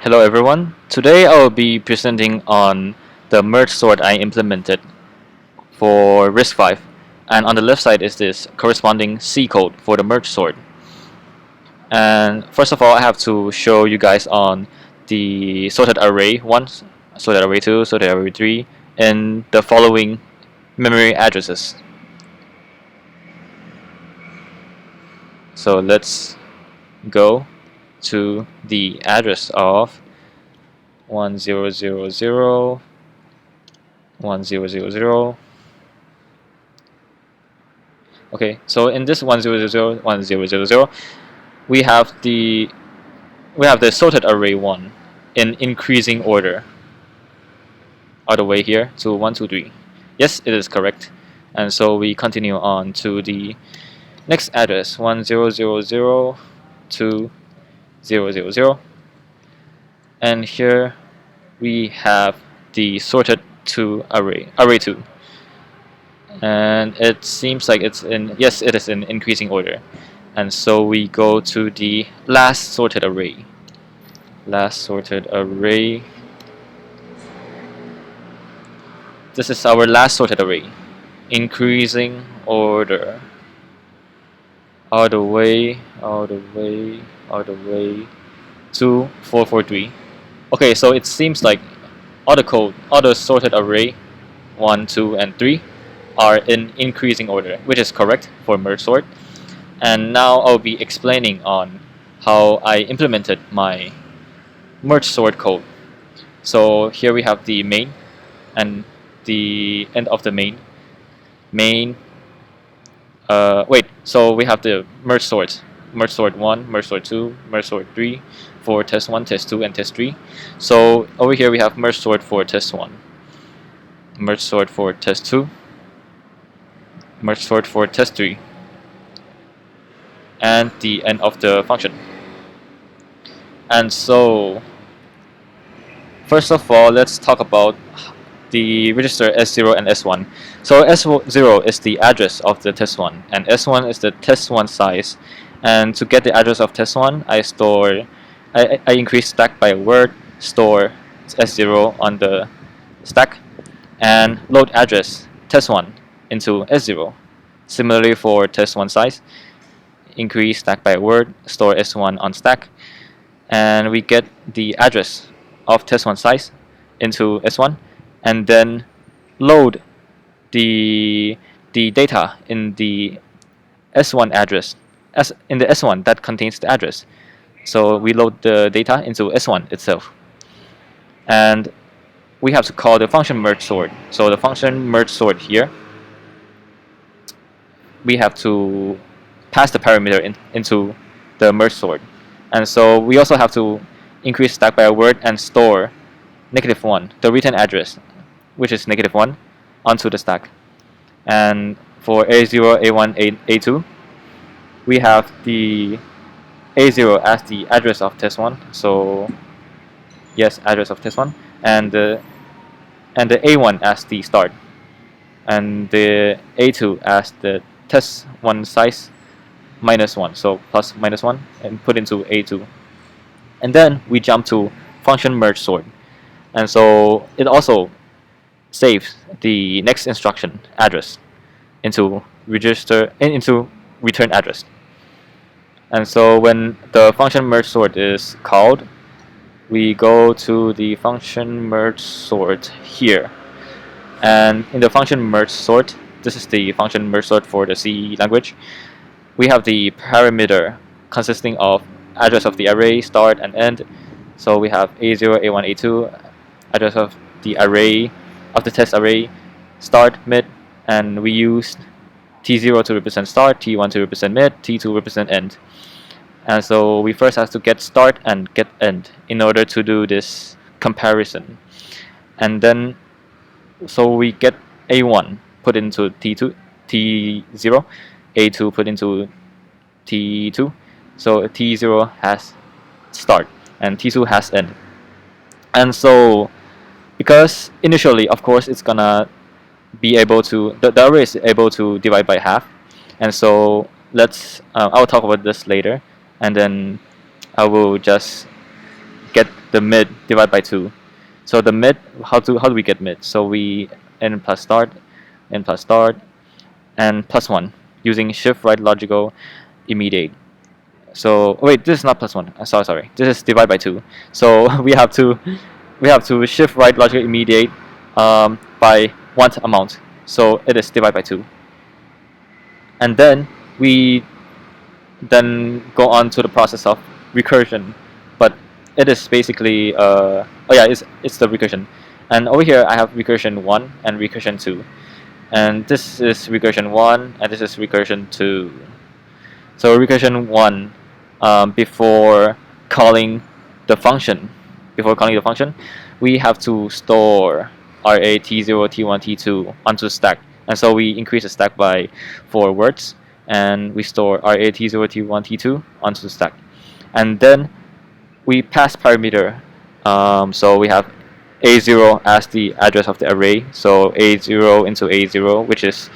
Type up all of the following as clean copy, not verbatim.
Hello everyone. Today I will be presenting on the merge sort I implemented for RISC-V, and on the left side is this corresponding C code for the merge sort. And first of all, I have to show you guys on the sorted array 1, sorted array 2, sorted array 3, and the following memory addresses. So let's go to the address of 1000 1000. Okay, so in this 1000 we have the sorted array 1 in increasing order all the way here to 1 2 3. Yes, it is correct. And so we continue on to the next address 1000 and here we have the sorted 2 array 2, and it seems like it's in, yes, it is in increasing order. And so we go to the last sorted array. This is our last sorted array, increasing order all the way to 443. Okay, so it seems like all the sorted array 1, 2, and 3 are in increasing order, which is correct for merge sort. And now I'll be explaining on how I implemented my merge sort code. So here we have the main and the end of the main. So we have the merge sort 1, merge sort 2, merge sort 3 for test 1, test 2, and test 3. So over here we have merge sort for test 1, merge sort for test 2, merge sort for test 3, and the end of the function. And so first of all, let's talk about the register S0 and S1. So S0 is the address of the test 1 and S1 is the test 1 size. And to get the address of test 1, I increase stack by a word, store S0 on the stack, and load address test 1 into S0. Similarly for test 1 size, increase stack by a word, store S1 on stack, and we get the address of test 1 size into S1, and then load the data in the S1 address, in the S1 that contains the address. So we load the data into S1 itself, and we have to call the function merge sort. So the function merge sort here, we have to pass the parameter into the merge sort, and so we also have to increase stack by a word and store -1, the return address, which is -1, onto the stack. And for A0, A1, A2, we have the A0 as the address of test 1, so yes, address of test 1, and the A1 as the start, and the A2 as the test 1 size -1, so plus -1, and put into A2. And then we jump to function merge sort, and so it also saves the next instruction address into return address. And so when the function merge sort is called, we go to the function merge sort here, and in the function merge sort, this is the function merge sort for the C language, we have the parameter consisting of address of the array, start and end. So we have A0, A1, A2, address of the array, of the test array, start, mid, and we use T0 to represent start, T1 to represent mid, T2 to represent end. And so we first have to get start and get end in order to do this comparison. And then, so we get A1 put into T0, A2 put into T2. So T0 has start and T2 has end. And so because initially, of course, it's gonna be able to, the array is able to divide by half. And so I'll talk about this later, and then I will just get the mid divided by 2. So the mid, how do we get mid? So we n plus start, and plus 1 using shift right logical immediate. So wait, this is not plus 1. Sorry. This is divide by 2. So we have to shift right logical immediate by one amount. So it is divide by 2. And then we then go on to the process of recursion, but it is basically oh yeah, it's the recursion. And over here I have recursion 1 and recursion 2, and this is recursion 1 and this is recursion 2. So recursion 1, before calling the function, we have to store RA T0 T1 T2 onto the stack, and so we increase the stack by 4 words, and we store RA T0 T1 T2 onto the stack, and then we pass parameter. So we have A0 as the address of the array, so A0 into A0, which is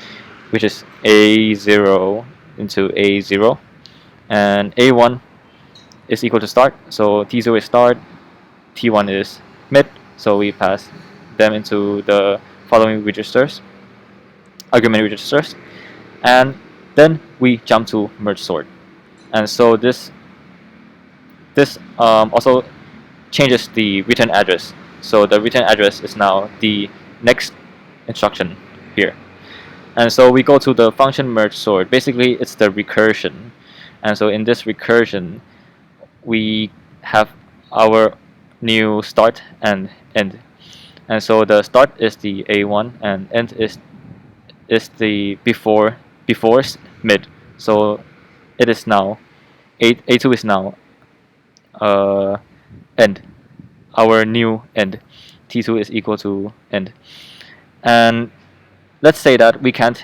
A0 into A0, and A1 is equal to start, so T0 is start, T1 is mid, so we pass them into the following registers, argument registers, and then we jump to merge sort. And so this also changes the return address. So the return address is now the next instruction here. And so we go to the function merge sort. Basically, it's the recursion. And so in this recursion, we have our new start and end. And so the start is the A1 and end is the before mid. So it is now A2 is now end, our new end. T2 is equal to end. And let's say that we can't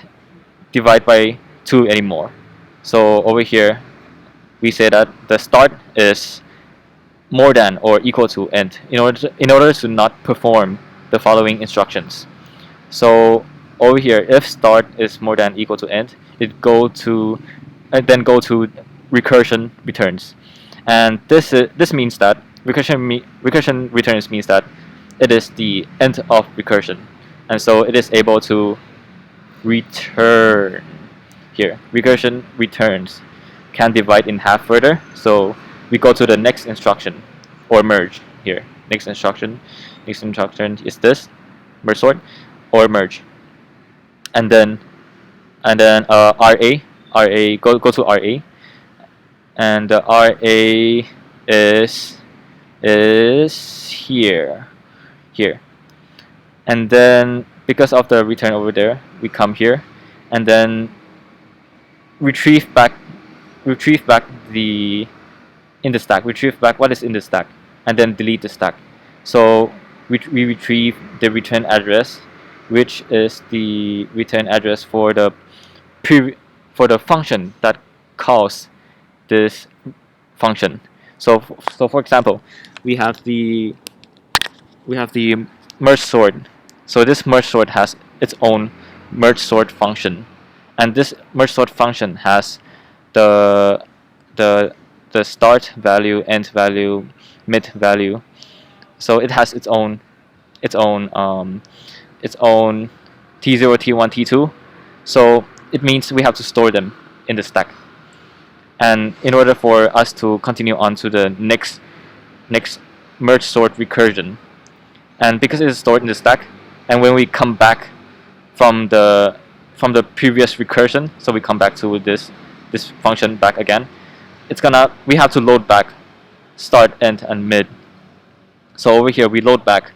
divide by 2 anymore. So over here we say that the start is more than or equal to end in order to not perform the following instructions. So over here, if start is more than equal to end, it then go to recursion returns, and this means that recursion returns means that it is the end of recursion, and so it is able to return here. Recursion returns can divide in half further, so we go to the next instruction or merge here. Next instruction is this merge sort or merge, and then RA go to RA, and the RA is here, and then because of the return over there, we come here and then retrieve back the in the stack, retrieve back what is in the stack, and then delete the stack. So we retrieve the return address, which is the return address for the function that calls this function. So for example, we have the merge sort. So this merge sort has its own merge sort function, and this merge sort function has the start value, end value, mid value. So it has its own T0, T1, T2. So it means we have to store them in the stack. And in order for us to continue on to the next merge sort recursion, and because it is stored in the stack, and when we come back from the previous recursion, so we come back to this function back again, we have to load back start, end, and mid. So over here we load back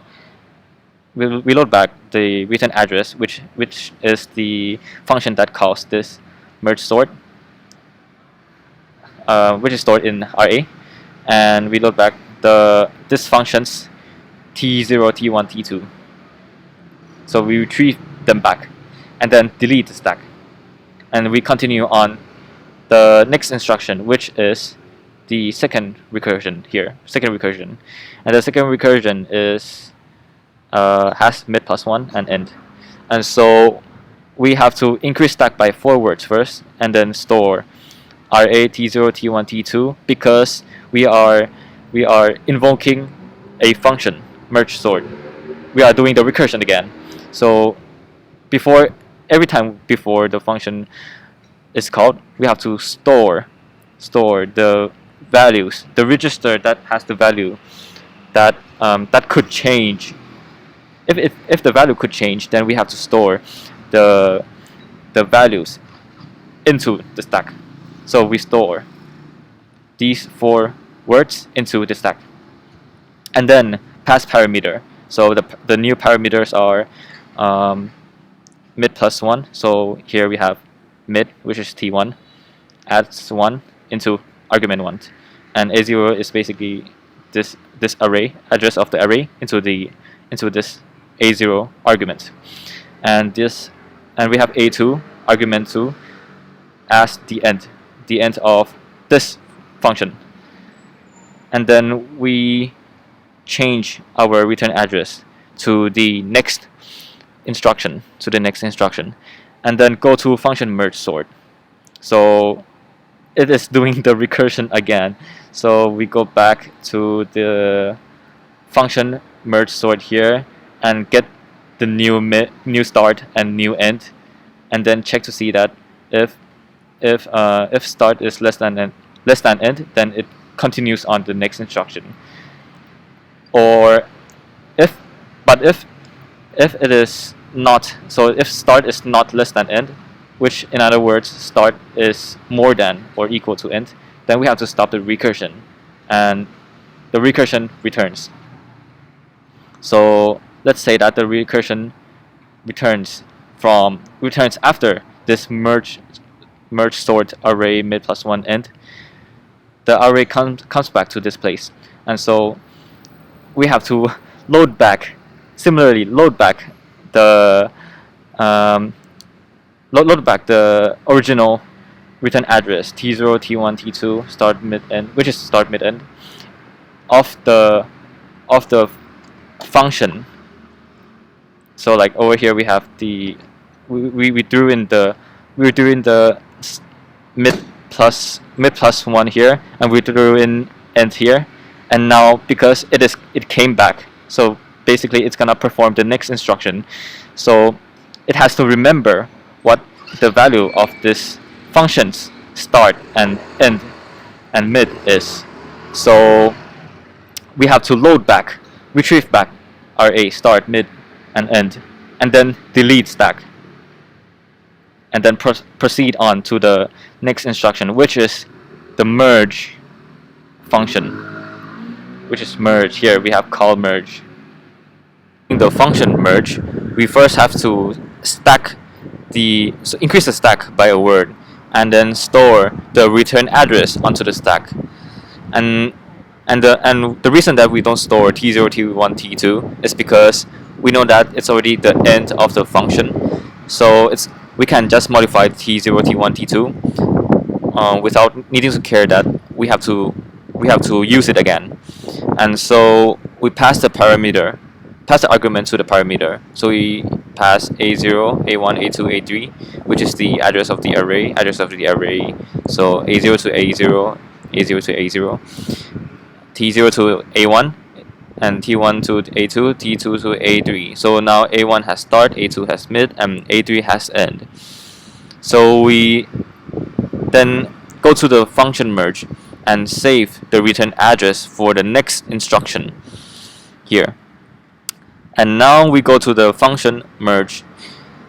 the return address, which is the function that calls this merge sort, which is stored in RA, and we load back this function's T0, T1, T2. So we retrieve them back and then delete the stack, and we continue on the next instruction, which is the second recursion here, and the second recursion is has mid plus 1 and end, and so we have to increase stack by 4 words first, and then store RA T0 T1 T2 because we are we are invoking a function merge sort. We are doing the recursion again. So before every time before the function is called, we have to store the values, the register that has the value that that could change. If the value could change, then we have to store the values into the stack. So we store these 4 words into the stack, and then pass parameter. So the new parameters are mid plus 1. So here we have mid, which is t1, adds 1 into argument 1, and a0 is basically this array address of the array into this a0 argument, and we have a2 argument 2 as the end of this function, and then we change our return address to the next instruction, and then go to function merge sort. So it is doing the recursion again. So we go back to the function merge sort here and get the new start and new end, and then check to see that if start is less than end, then it continues on the next instruction. Or if it is not, so if start is not less than end, which in other words start is more than or equal to end, then we have to stop the recursion, and the recursion returns. So let's say that the recursion returns after this merge sort array mid plus 1 end. The array comes back to this place, and so we have to load back the load back the original return address t0, t1, t2 start mid end, which is start mid end of the function. So like over here we have the we drew in the mid plus 1 here, and we drew in end here, and now because it came back, so basically it's gonna perform the next instruction. So it has to remember what the value of this function's start and end and mid is. So we have to retrieve back RA start, mid, and end, and then delete stack, and then proceed on to the next instruction, which is the merge function, which is merge. Here we have call merge. In the function merge, we first have to increase the stack by a word, and then store the return address onto the stack. And the reason that we don't store t0, t1, t2 is because we know that it's already the end of the function. So we can just modify t0, t1, t2 without needing to care that we have to use it again. And so we pass the argument to the parameter. So we pass a0, a1, a2, a3, which is the address of the array. So a0 to a0, a0 to a0, t0 to a1, and t1 to a2, t2 to a3. So now a1 has start, a2 has mid, and a3 has end. So we then go to the function merge and save the return address for the next instruction here. And now we go to the function merge.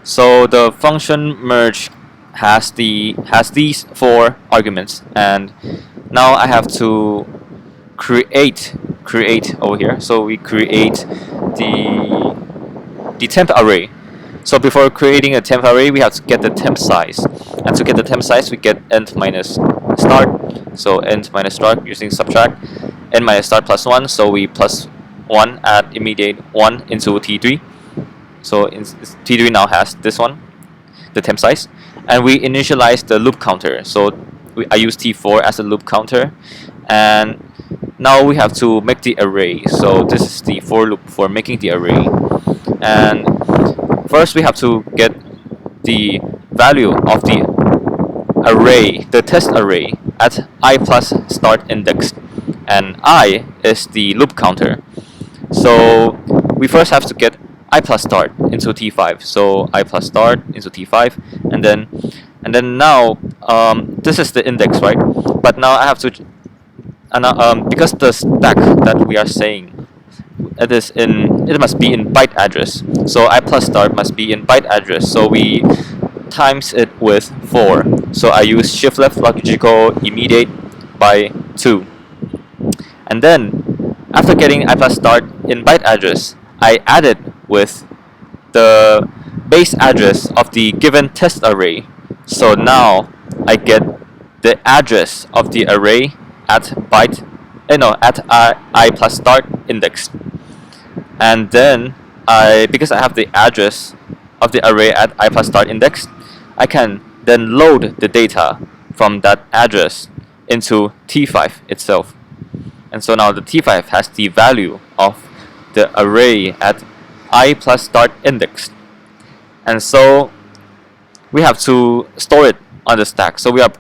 So the function merge has these 4 arguments, and now I have to create over here. So we create the temp array. So before creating a temp array, we have to get the temp size, and to get the temp size, we get end minus start. So end minus start using subtract, end minus start plus 1. So we plus 1 add immediate 1 into t3. So t3 now has this one, the temp size, and we initialize the loop counter. So I use t4 as a loop counter, and now we have to make the array. So this is the for loop for making the array, and first we have to get the value of the array, the test array, at I plus start index, and I is the loop counter. So we first have to get I plus start into T5. So I plus start into T5, and then now this is the index, right? But now I have to, because the stack that we are saying, it must be in byte address. So I plus start must be in byte address. So we times it with 4. So I use shift left logical immediate by 2. And then after getting I plus start in byte address, I add it with the base address of the given test array. So now I get the address of the array at byte, at I plus start index. And then because I have the address of the array at I plus start index, I can then load the data from that address into T5 itself. And so now the T5 has the value of the array at I plus start index. And so we have to store it on the stack. So we are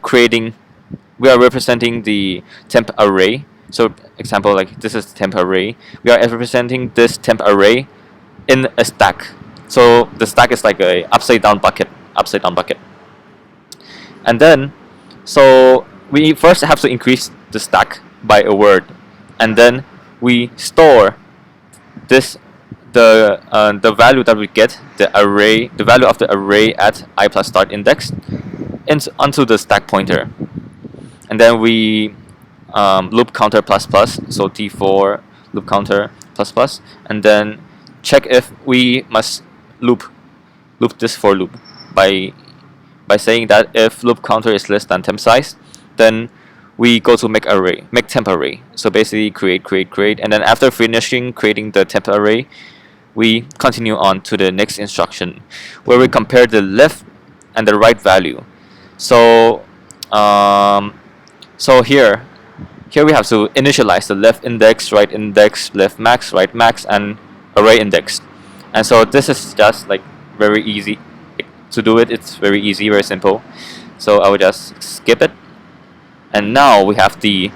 representing the temp array. So example, like this is the temp array. We are representing this temp array in a stack. So the stack is like a upside down bucket. And then, so we first have to increase the stack by a word, and then we store the value that we get, the value of the array at I plus start index, onto the stack pointer, and then we loop counter plus plus, so T4 loop counter plus plus, and then check if we must loop this for loop by saying that if loop counter is less than temp size, then we go to make temp array. So basically create, and then after finishing creating the temp array, we continue on to the next instruction, where we compare the left and the right value. So here we have to initialize the left index, right index, left max, right max, and array index. And so this is just like very easy to do it. It's very easy, very simple. So I will just skip it. And now we have the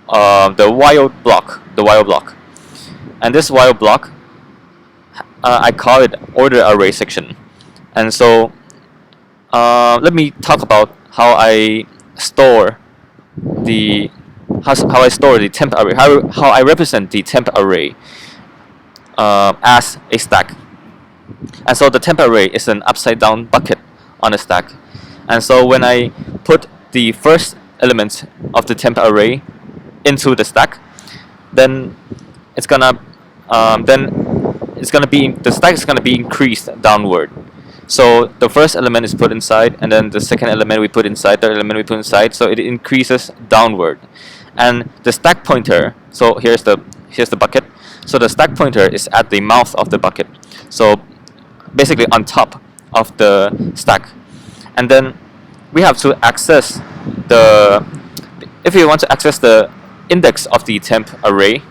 while block, and this while block, I call it order array section. And so let me talk about how I store the temp array, how I represent the temp array as a stack. And so the temp array is an upside down bucket on a stack. And so when I put the first element of the temp array into the stack, then the stack is gonna be increased downward. So the first element is put inside, and then the second element we put inside, third element we put inside, so it increases downward. And the stack pointer, so here's the bucket. So the stack pointer is at the mouth of the bucket. So basically on top of the stack. And then we have to access if you want to access the index of the temp array,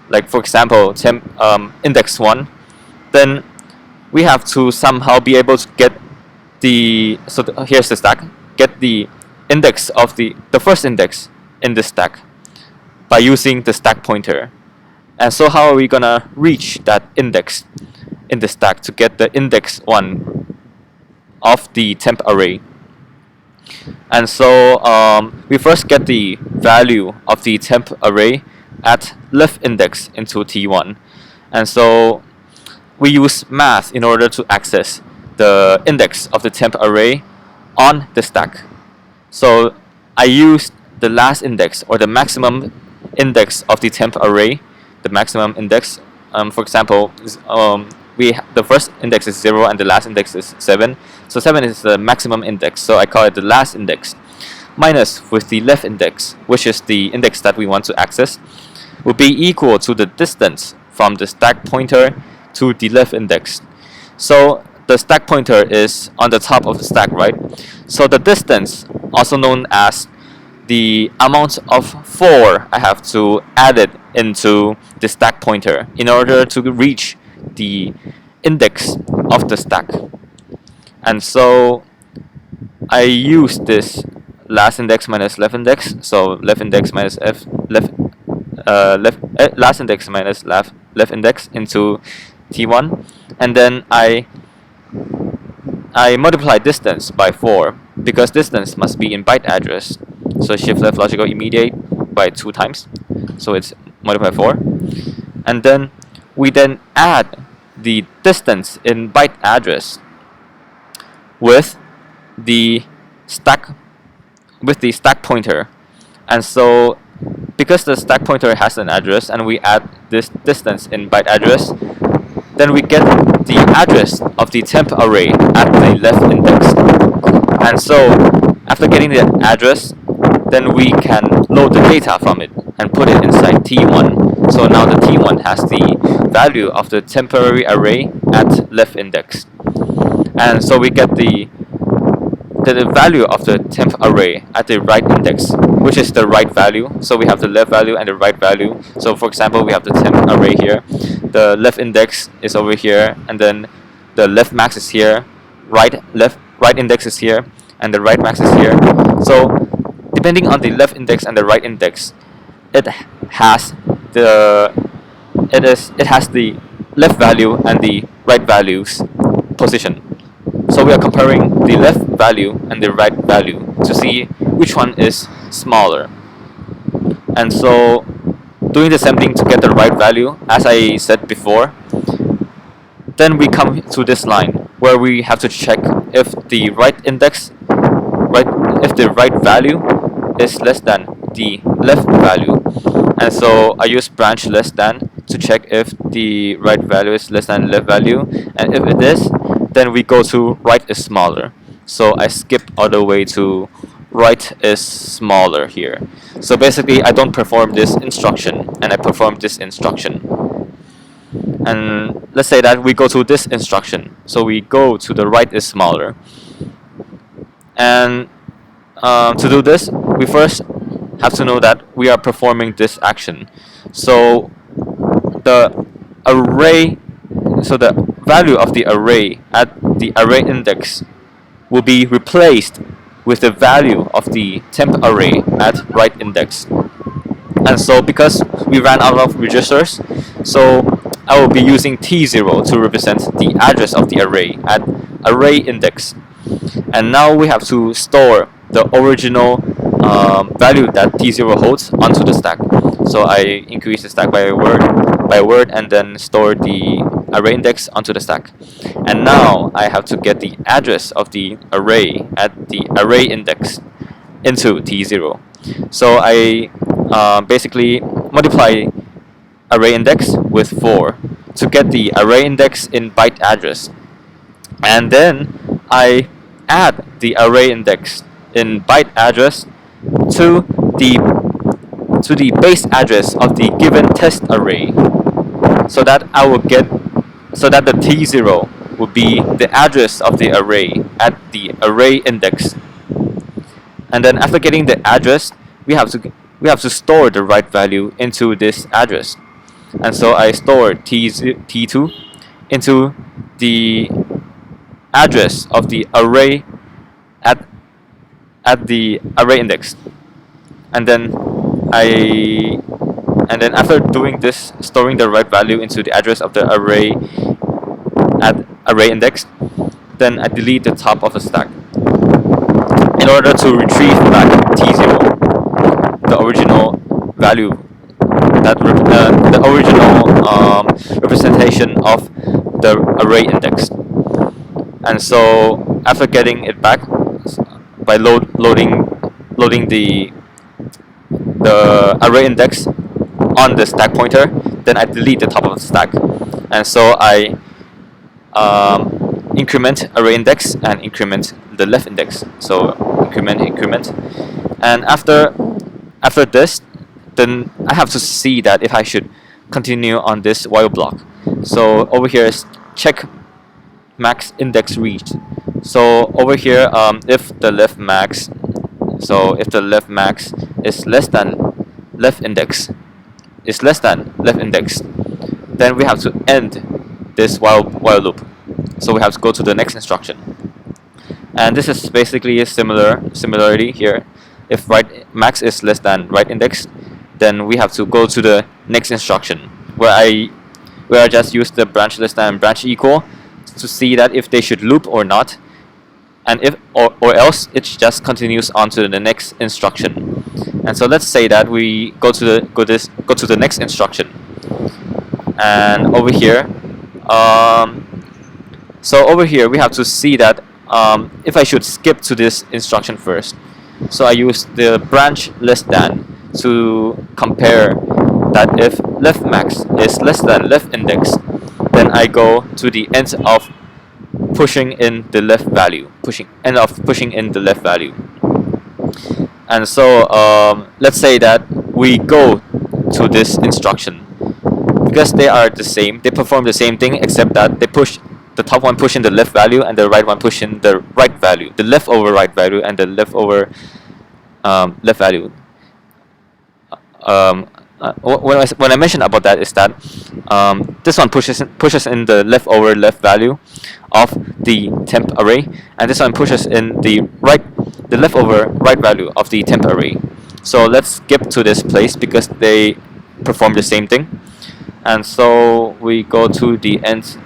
like for example temp index 1, then we have to somehow be able to get here's the stack, get the index of the first index in the stack by using the stack pointer. And so how are we gonna reach that index in the stack to get the index 1 of the temp array? And so we first get the value of the temp array at left index into T1. And so we use math in order to access the index of the temp array on the stack. So I use the last index, or the maximum index of the temp array, the maximum index. For example, the first index is 0 and the last index is 7. So 7 is the maximum index, so I call it the last index. Minus with the left index, which is the index that we want to access, will be equal to the distance from the stack pointer to the left index. So the stack pointer is on the top of the stack, right? So the distance, also known as the amount of 4 I have to add it into the stack pointer in order to reach the index of the stack. And so I use this last index minus left index, so left index minus left last index minus left index into t1, and then I multiply distance by 4 because distance must be in byte address. So shift left logical immediate by 2 times. So it's multiply 4. And then we then add the distance in byte address with the stack pointer. And so because the stack pointer has an address and we add this distance in byte address, then we get the address of the temp array at the left index. And so after getting the address, then we can load the data from it and put it inside T1. So now the T1 has the value of the temporary array at left index. And so we get the value of the temp array at the right index, which is the right value. So we have the left value and the right value. So for example, we have the temp array here, the left index is over here, and then the left max is here, right index is here, and the right max is here. So depending on the left index and the right index, it has the left value and the right value's position. So we are comparing the left value and the right value to see which one is smaller. And so doing the same thing to get the right value, as I said before, then we come to this line where we have to check if the right value is less than the left value. And so I use branch less than to check if the right value is less than left value, and if it is, then we go to right is smaller. So I skip all the way to right is smaller here. So basically I don't perform this instruction and I perform this instruction. And let's say that we go to this instruction. So we go to the right is smaller. And to do this, we first have to know that we are performing this action. So the value of the array at the array index will be replaced with the value of the temp array at right index. And so because we ran out of registers, so I will be using T0 to represent the address of the array at array index. And now we have to store the original value that T0 holds onto the stack. So I increase the stack by a word and then store the array index onto the stack. And now I have to get the address of the array at the array index into T0. So I basically multiply array index with 4 to get the array index in byte address. And then I add the array index in byte address to the base address of the given test array, so that the T0 will be the address of the array at the array index. And then after getting the address, we have to store the right value into this address. And so I store T2 into the address of the array at the array index. And then after doing this, storing the right value into the address of the array at array index, then I delete the top of the stack in order to retrieve back T0, the original value, the original representation of the array index. And so after getting it back by loading the array index on the stack pointer, then I delete the top of the stack. And so I increment array index and increment the left index. So increment, and after this, then I have to see that if I should continue on this while block. So over here is check max index reached. So over here, if the left max is less than left index, then we have to end this while loop. So we have to go to the next instruction. And this is basically a similarity here. If right max is less than right index, then we have to go to the next instruction where I just use the branch less than and branch equal to see that if they should loop or not, and if or else it just continues on to the next instruction. And so let's say that we go to the next instruction, and over here, so over here we have to see that if I should skip to this instruction first. So I use the branch less than to compare that if left max is less than left index, then I go to the end of pushing in the left value, pushing in the left value. And so let's say that we go to this instruction, because they are the same, they perform the same thing, except that they push the top one push in the left value and the right one push in the right value, the leftover right value and the leftover left value. When I mentioned about that is that this one pushes in the leftover left value of the temp array, and this one pushes in the leftover right value of the temp array. So let's skip to this place because they perform the same thing. And so we go to the end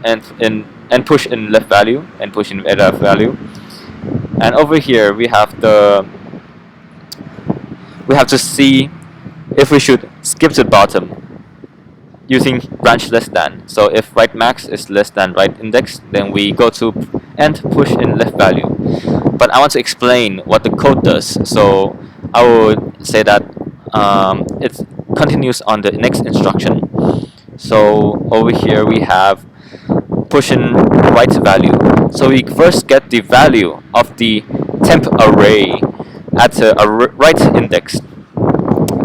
and push in left value and push in left value. And over here we have to see if we should skip to the bottom using branch less than. So if right max is less than right index, then we go to and push in left value. But I want to explain what the code does, so I would say that it continues on the next instruction. So over here we have push in right value. So we first get the value of the temp array at a right index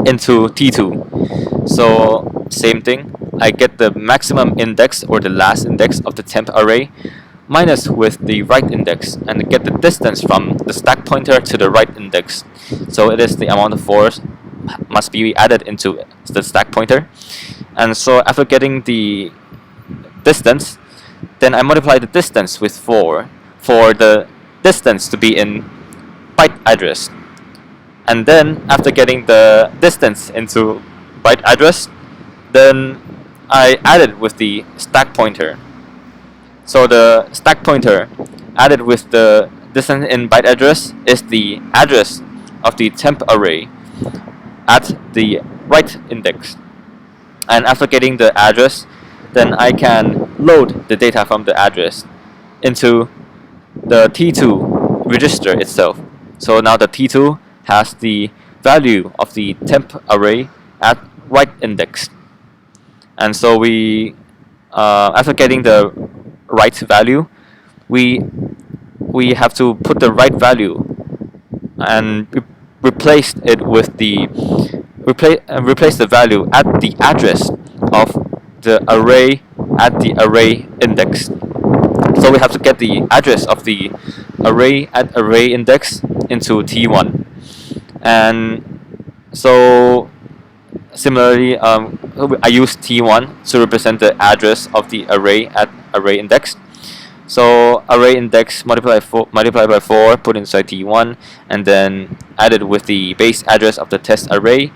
into T2. So same thing, I get the maximum index or the last index of the temp array minus with the right index, and get the distance from the stack pointer to the right index. So it is the amount of force must be added into the stack pointer. And so after getting the distance, then I multiply the distance with 4 for the distance to be in byte address. And then after getting the distance into byte address, then I add it with the stack pointer. So the stack pointer added with the distance in byte address is the address of the temp array at the right index. And after getting the address, then I can load the data from the address into the T2 register itself. So now the T2 has the value of the temp array at right index. And so we, after getting the right value, we have to put the right value and replace it with the replace the value at the address of the array at the array index. So we have to get the address of the array at array index into T1. And so similarly, I use T1 to represent the address of the array at array index. So array index multiplied by 4, put inside T1, and then added with the base address of the test array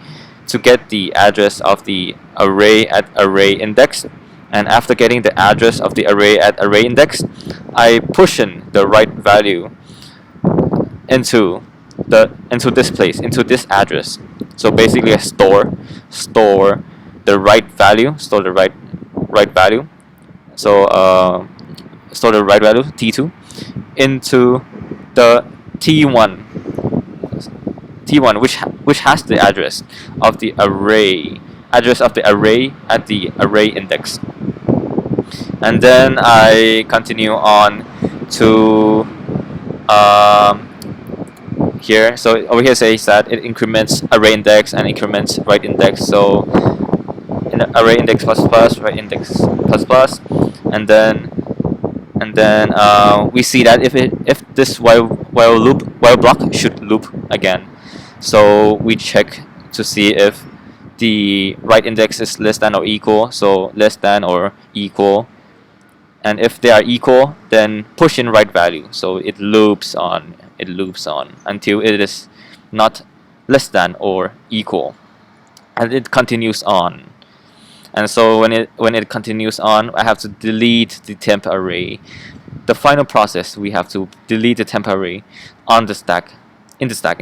to get the address of the array at array index. And after getting the address of the array at array index, I push in the right value into this place, into this address. So basically, I store the right value, store the right value. So store the right value T2 into the T1, which has the address of the array at the array index. And then I continue on to here. So over here says that it increments array index and increments right index. So in array index plus plus, right index plus plus, and then we see that if this while block should loop again. So we check to see if the right index is less than or equal. So less than or equal, and if they are equal, then push in right value. So it loops on until it is not less than or equal. and it continues on. And so when it continues on, I have to delete the temp array. The final process, we have to delete the temp array on the stack, in the stack.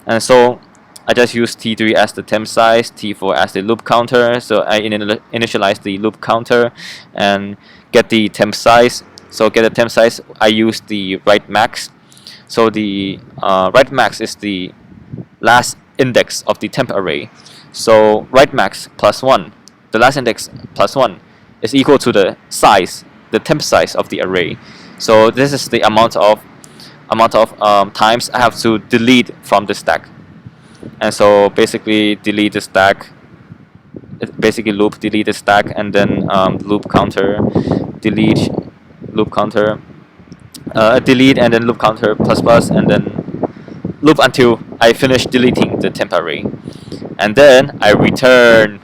And so I just use T3 as the temp size, T4 as the loop counter. So I initialize the loop counter and get the temp size. So get the temp size, I use the write max. So the write max is the last index of the temp array. So write max plus 1, the last index plus 1, is equal to the size, the temp size of the array. So this is the amount of times I have to delete from the stack. And so basically delete the stack, basically loop delete the stack, and then loop counter, delete loop counter, delete, and then loop counter plus plus, and then loop until I finish deleting the temp array. And then I return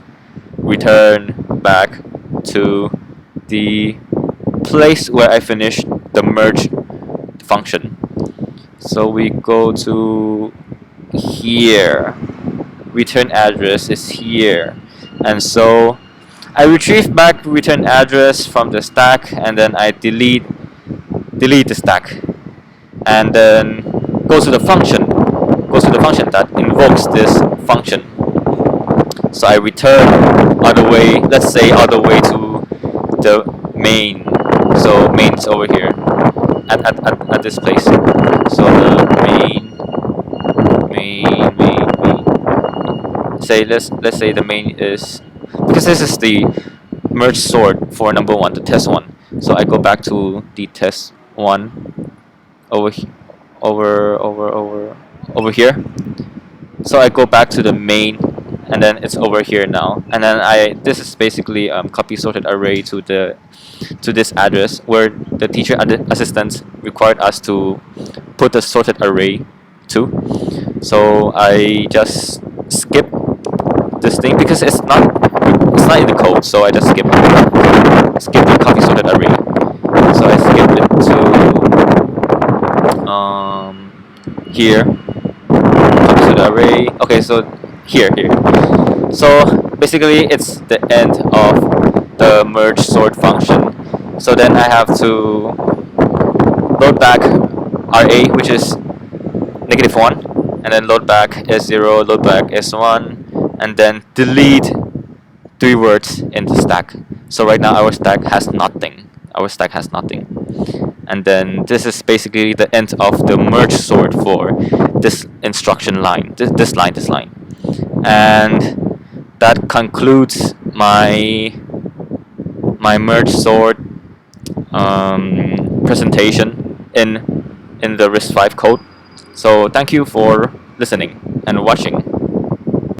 back to the place where I finished the merge function. So we go to here, return address is here, and so I retrieve back return address from the stack, and then I delete the stack, and then go to the function that invokes this function. So I return all the way, let's say all the way to the main. So main is over here at this place. So the main. Say let's say the main is, because this is the merge sort for number one, the test one. So I go back to the test one over here. So I go back to the main, and then it's over here now. And then this is basically copy sorted array to this address where the teacher assistant required us to put the sorted array to. So I just skip this thing because it's not in the code. So I just skip the copy sorted array. So I skip it to here, copy sorted array. Okay, so here. So basically it's the end of the merge sort function. So then I have to load back RA, which is -1, and then load back S0, load back S1, and then delete 3 words in the stack. So right now our stack has nothing. And then this is basically the end of the merge sort for this instruction line, this line. And that concludes my merge sort presentation in the RISC-V code. So thank you for listening and watching.